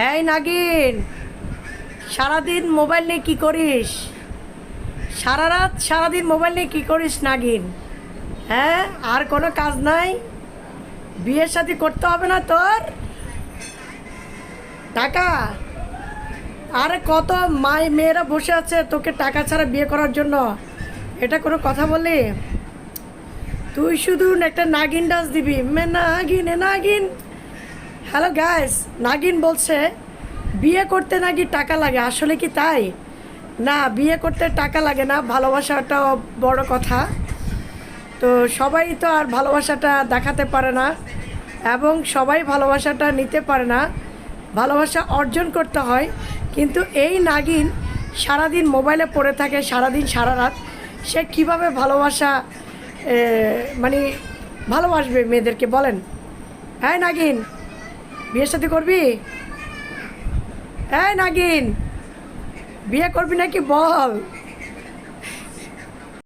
এই নাগিন, সারাদিন মোবাইল নিয়ে কি করিস? সারা রাত সারাদিন মোবাইল নিয়ে কি করিস নাগিন? হ্যাঁ, আর কোনো কাজ নাই? বিয়ের সাথে করতে হবে না তোর? টাকা, আরে কত মেয়েরা বসে আছে তোকে টাকা ছাড়া বিয়ে করার জন্য। এটা কোনো কথা বললি? তুই শুধু একটা নাগিন ডান্স দিবি, মে নাগিন এ নাগিন। হ্যালো গাইস, নাগিন বলছে বিয়ে করতে নাকি টাকা লাগে। আসলে কি তাই? না, বিয়ে করতে টাকা লাগে না, ভালোবাসাটা বড় কথা। তো সবাই তো আর ভালোবাসাটা দেখাতে পারে না, এবং সবাই ভালোবাসাটা নিতে পারে না। ভালোবাসা অর্জন করতে হয়। কিন্তু এই নাগিন সারাদিন মোবাইলে পড়ে থাকে, সারাদিন সারা রাত। সে কীভাবে ভালোবাসা মানে ভালোবাসবে মেয়েদেরকে বলেন? হ্যাঁ নাগিন, বিয়ের সাথে করবি? হ্যাঁ নাগিন, বিয়ে করবি নাকি বল?